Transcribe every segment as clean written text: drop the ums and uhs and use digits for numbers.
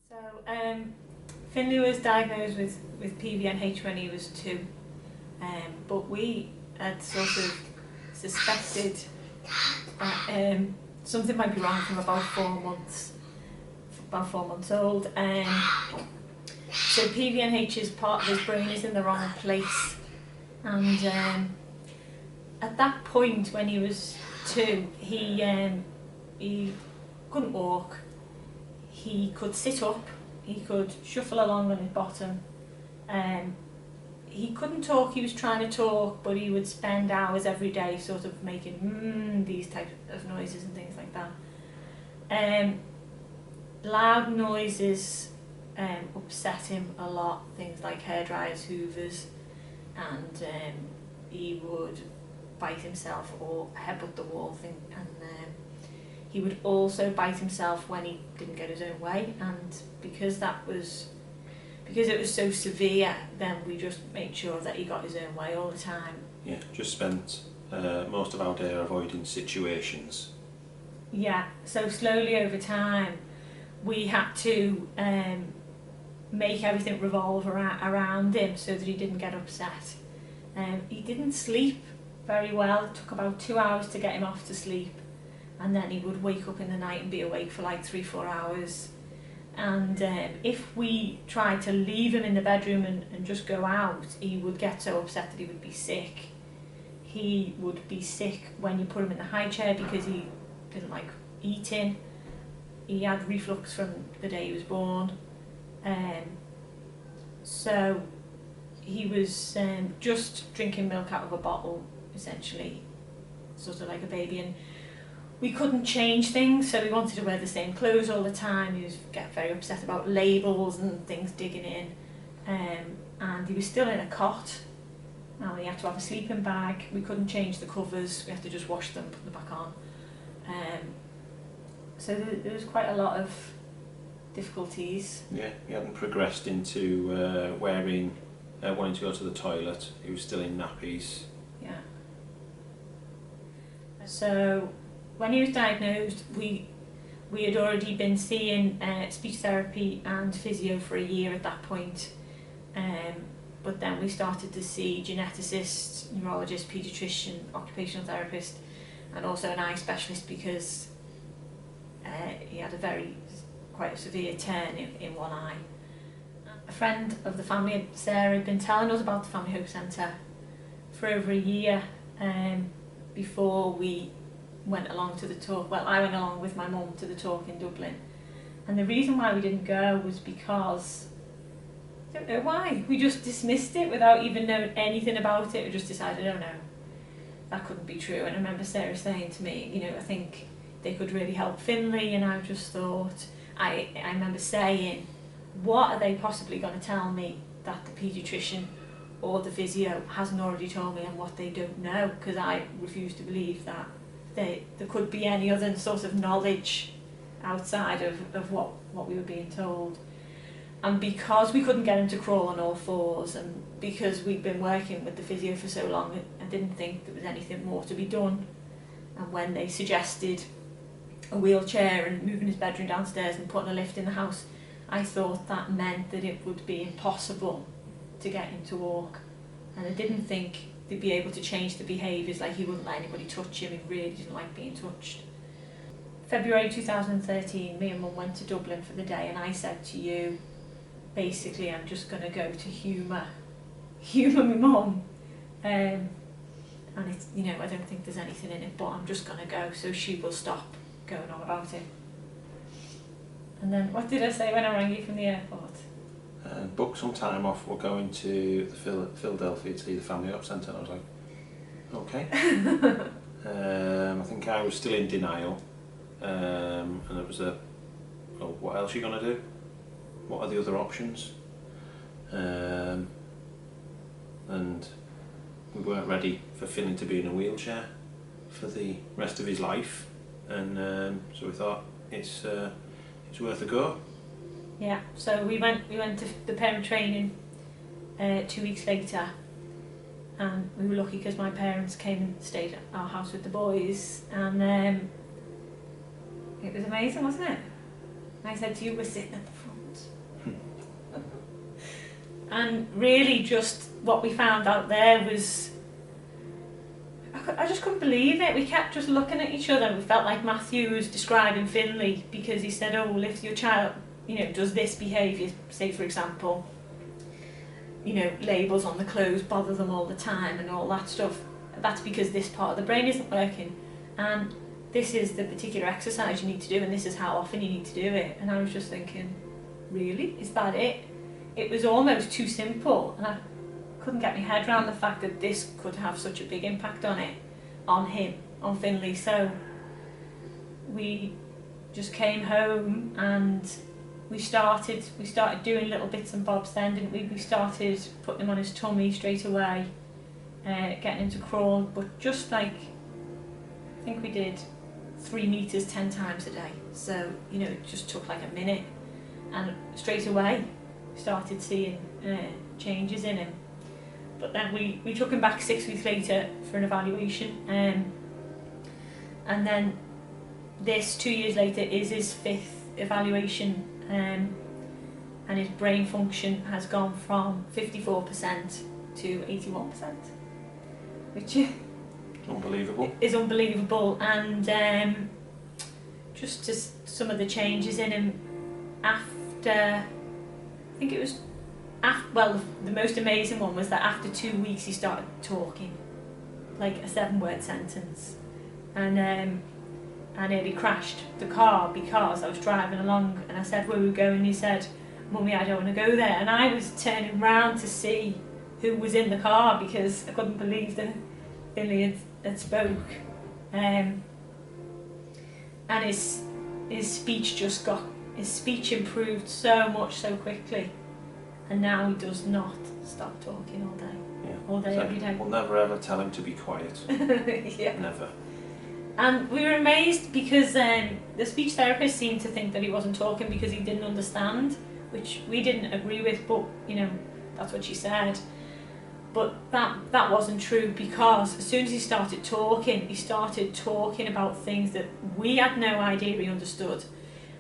So Finley was diagnosed with PVNH when he was 2, but we had sort of suspected that something might be wrong from about 4 months old. So PVNH's part of his brain is in the wrong place, and at that point when he was 2, he couldn't walk. He could sit up, he could shuffle along on his bottom. He couldn't talk, he was trying to talk, but he would spend hours every day sort of making these types of noises and things like that. Loud noises upset him a lot, things like hairdryers, hoovers, and he would bite himself or headbutt the wall thing, and he would also bite himself when he didn't get his own way, and because it was so severe, then we just made sure that he got his own way all the time. Yeah, just spent most of our day avoiding situations. Yeah, so slowly over time we had to make everything revolve around him so that he didn't get upset. He didn't sleep very well. It took about 2 hours to get him off to sleep, and then he would wake up in the night and be awake for like 3-4 hours. And if we tried to leave him in the bedroom and just go out, he would get so upset that he would be sick. He would be sick when you put him in the high chair because he didn't like eating. He had reflux from the day he was born. So he was just drinking milk out of a bottle, essentially, sort of like a baby. And we couldn't change things, so we wanted to wear the same clothes all the time. He was get very upset about labels and things digging in, and he was still in a cot. Now he had to have a sleeping bag. We couldn't change the covers. We had to just wash them, put them back on. So there was quite a lot of difficulties. Yeah, he hadn't progressed into wanting to go to the toilet. He was still in nappies. Yeah. So when he was diagnosed, we had already been seeing speech therapy and physio for a year at that point, but then we started to see geneticists, neurologists, paediatrician, occupational therapist, and also an eye specialist because he had quite a severe turn in one eye. A friend of the family, Sara, had been telling us about the Family Hope Centre for over a year before we went along to the talk. Well, I went along with my mum to the talk in Dublin, and the reason why we didn't go was because, I don't know why, we just dismissed it without even knowing anything about it. We just decided, oh no, that couldn't be true. And I remember Sarah saying to me, you know, I think they could really help Finley, and I just thought, I remember saying, what are they possibly going to tell me that the paediatrician or the physio hasn't already told me, and what they don't know? Because I refuse to believe that there could be any other sort of knowledge outside of what we were being told. And because we couldn't get him to crawl on all fours, and because we'd been working with the physio for so long, I didn't think there was anything more to be done. And when they suggested a wheelchair and moving his bedroom downstairs and putting a lift in the house, I thought that meant that it would be impossible to get him to walk. And I didn't think they'd be able to change the behaviours, like he wouldn't let anybody touch him, he really didn't like being touched. February 2013, me and Mum went to Dublin for the day, and I said to you, basically, I'm just going to go to humour my mum. And it's, you know, I don't think there's anything in it, but I'm just going to go so she will stop going on about it. And then what did I say when I rang you from the airport? Book some time off, we're going to Philadelphia to see the Family Hope Centre. And I was like, okay. I think I was still in denial, and it was well, what else are you going to do? What are the other options? And we weren't ready for Finley to be in a wheelchair for the rest of his life, and so we thought it's worth a go. Yeah, so we went to the parent training 2 weeks later, and we were lucky because my parents came and stayed at our house with the boys, and it was amazing, wasn't it? And I said to you, we're sitting at the front, And really just what we found out there was, I just couldn't believe it. We kept just looking at each other. We felt like Matthew was describing Finley, because he said, oh, well, if your child, does this behaviour, say for example, labels on the clothes bother them all the time and all that stuff, that's because this part of the brain isn't working, and this is the particular exercise you need to do, and this is how often you need to do it. And I was just thinking, really? Is that it? It was almost too simple, and I couldn't get my head around the fact that this could have such a big impact on him, on Finley. So we just came home and we started doing little bits and bobs then, didn't we? We started putting him on his tummy straight away, getting him to crawl, but just like, I think we did 3 meters 10 times a day. So, it just took like a minute, and straight away started seeing changes in him. But then we took him back 6 weeks later for an evaluation, and then this 2 years later is his 5th evaluation, and his brain function has gone from 54% to 81%, which unbelievable. Is unbelievable. And just some of the changes in him after, I think it was after, well, the most amazing one was that after 2 weeks he started talking, like a 7-word sentence, and I nearly crashed the car because I was driving along and I said, where are we going? And he said, Mummy, I don't want to go there. And I was turning round to see who was in the car, because I couldn't believe that Finley had spoke. And his speech his speech improved so much so quickly, and now he does not stop talking all day. Yeah. All day, so every day. We'll never ever tell him to be quiet. Yeah. Never. And we were amazed because the speech therapist seemed to think that he wasn't talking because he didn't understand, which we didn't agree with, but that's what she said. But that wasn't true, because as soon as he started talking about things that we had no idea he understood.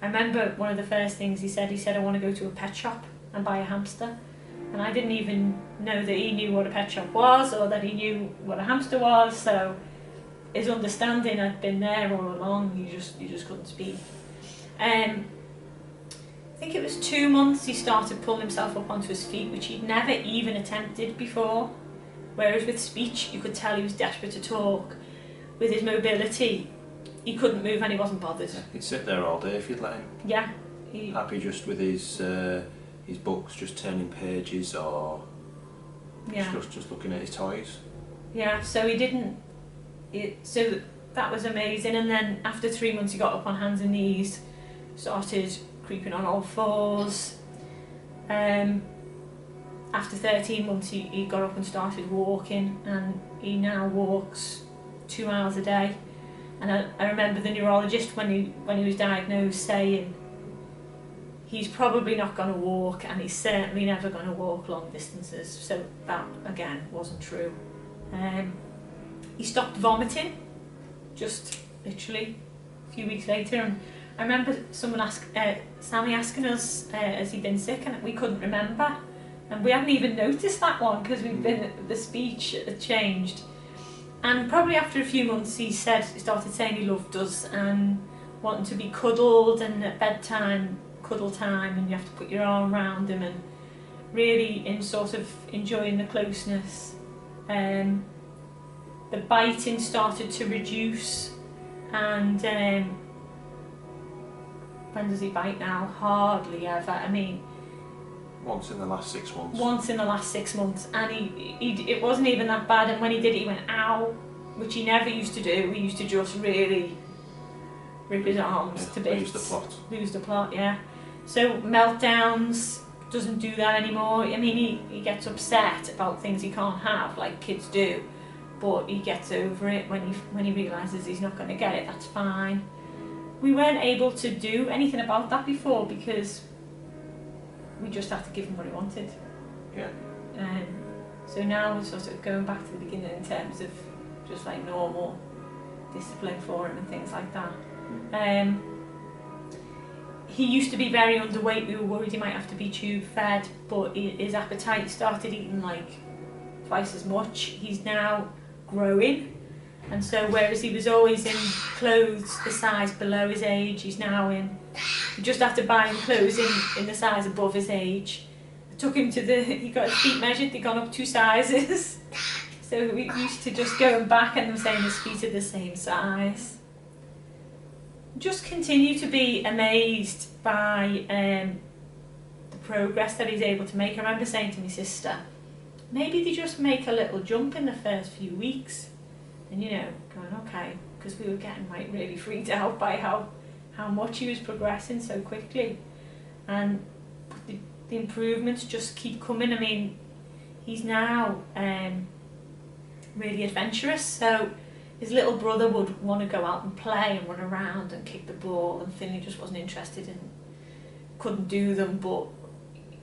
I remember one of the first things he said, I want to go to a pet shop and buy a hamster. And I didn't even know that he knew what a pet shop was, or that he knew what a hamster was, so his understanding had been there all along. You just couldn't speak. I think it was 2 months he started pulling himself up onto his feet, which he'd never even attempted before. Whereas with speech, you could tell he was desperate to talk. With his mobility, he couldn't move and he wasn't bothered. Yeah, he'd sit there all day if you'd let him. Yeah. Happy just with his books, just turning pages, or just looking at his toys. Yeah, so he didn't. So that was amazing. And then after 3 months, he got up on hands and knees, started creeping on all fours. After 13 months, he got up and started walking, and he now walks 2 hours a day. And I remember the neurologist when he was diagnosed saying, he's probably not going to walk, and he's certainly never going to walk long distances. So that again wasn't true. He stopped vomiting just literally a few weeks later, and I remember Sammy asking us has he been sick, and we couldn't remember, and we hadn't even noticed that one because the speech had changed. And probably after a few months he started saying he loved us and wanting to be cuddled, and at bedtime, cuddle time, and you have to put your arm around him, and really in sort of enjoying the closeness. The biting started to reduce, and when does he bite now? Hardly ever. I mean, once in the last 6 months. Once in the last 6 months, and it wasn't even that bad. And when he did it, he went ow, which he never used to do. He used to just really rip his arms to bits. Lose the plot. Lose the plot, yeah. So meltdowns, doesn't do that anymore. I mean, he gets upset about things he can't have, like kids do, but he gets over it when he realises he's not going to get it. That's fine. We weren't able to do anything about that before because we just had to give him what he wanted. Yeah. So now we're sort of going back to the beginning in terms of just like normal discipline for him and things like that. he used to be very underweight. We were worried he might have to be tube fed, but his appetite started eating like twice as much. He's now growing, and so whereas he was always in clothes the size below his age, he's now in, we just had to buy him clothes in the size above his age. I took him to he got his feet measured, they'd gone up 2 sizes. So we used to just going back and them saying his feet are the same size. Just continue to be amazed by the progress that he's able to make. I remember saying to my sister, maybe they just make a little jump in the first few weeks, and going okay, because we were getting like really freaked out by how much he was progressing so quickly, and the improvements just keep coming. I mean, he's now really adventurous, so his little brother would want to go out and play and run around and kick the ball, and Finley just wasn't interested and couldn't do them, but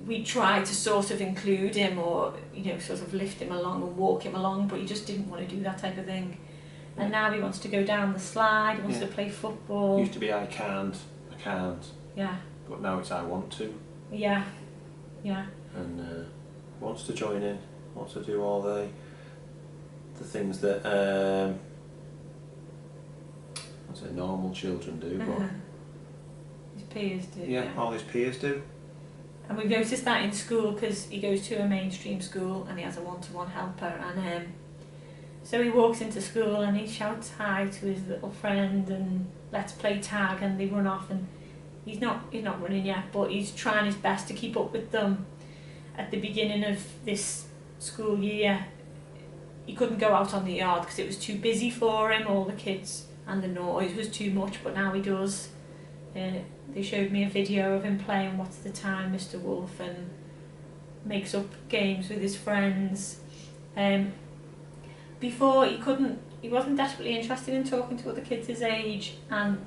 we tried to sort of include him, or sort of lift him along and walk him along, but he just didn't want to do that type of thing. And now he wants to go down the slide, he wants to play football. Used to be I can't, yeah, but now it's I want to. Yeah. And wants to join in, wants to do all the things that I'd say normal children do, but his peers do. Yeah, all his peers do. And we've noticed that in school, because he goes to a mainstream school and he has a one-to-one helper, and so he walks into school and he shouts hi to his little friend and let's play tag, and they run off, and he's not running yet, but he's trying his best to keep up with them. At the beginning of this school year, he couldn't go out on the yard because it was too busy for him, all the kids, and the noise was too much, but now he does. They showed me a video of him playing What's the Time, Mr. Wolf, and makes up games with his friends. Before he wasn't desperately interested in talking to other kids his age, and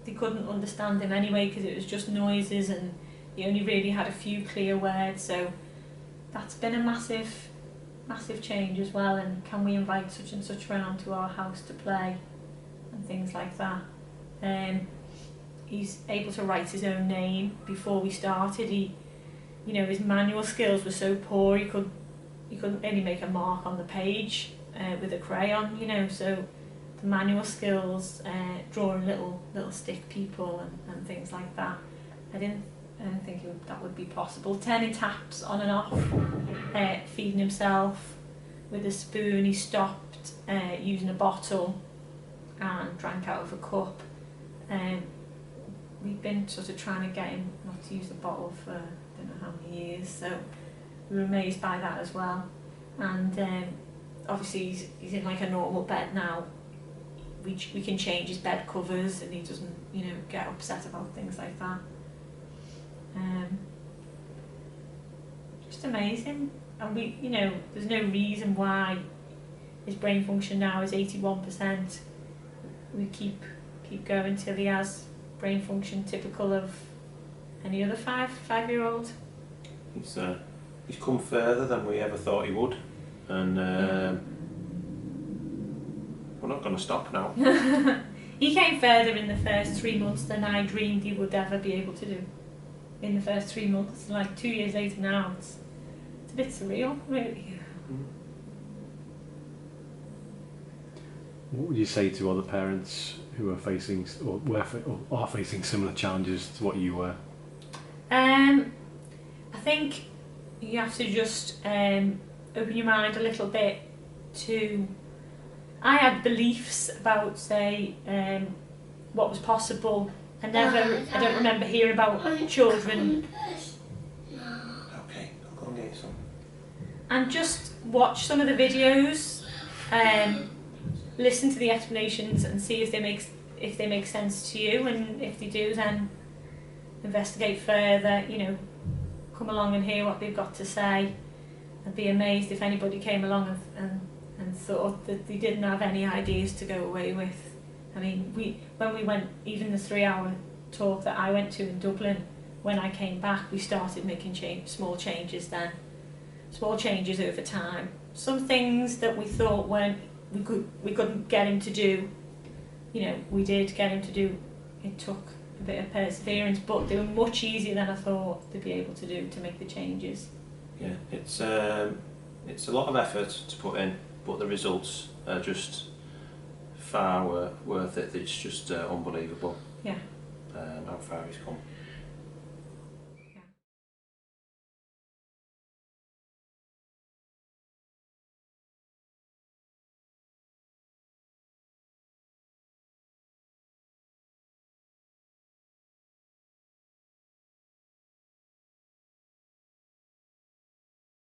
they couldn't understand him anyway because it was just noises, and he only really had a few clear words. So that's been a massive change as well. And can we invite such and such round to our house to play and things like that. He's able to write his own name. Before we started, his manual skills were so poor, he couldn't really make a mark on the page with a crayon, so the manual skills, drawing little stick people and things like that, I didn't think that would be possible. Turning taps on and off, feeding himself with a spoon. He stopped using a bottle and drank out of a cup. We've been sort of trying to get him not to use the bottle for I don't know how many years, so we were amazed by that as well. And obviously he's in like a normal bed now. We can change his bed covers and he doesn't get upset about things like that. Just amazing. And there's no reason why his brain function now is 81%. We keep going till he has brain function typical of any other five-year-old. He's come further than we ever thought he would, and we're not going to stop now. He came further in the first 3 months than I dreamed he would ever be able to do. In the first 3 months, like 2 years later now, it's a bit surreal, really. What would you say to other parents who are facing or are facing similar challenges to what you were? I think you have to just open your mind a little bit to... I had beliefs about, say, what was possible. I don't remember hearing about children. Okay, I'll go and get some. And just watch some of the videos, listen to the explanations and see if they make sense to you, and if they do, then investigate further, come along and hear what they've got to say. I'd be amazed if anybody came along and thought that they didn't have any ideas to go away with. I mean, when we went, even the 3-hour talk that I went to in Dublin, when I came back, we started making small changes then. Small changes over time. Some things that we thought we couldn't get him to do, we did get him to do. It took a bit of perseverance, but they were much easier than I thought to be able to do, to make the changes. Yeah, it's a lot of effort to put in, but the results are just far worth it. It's just unbelievable Yeah. how far he's come.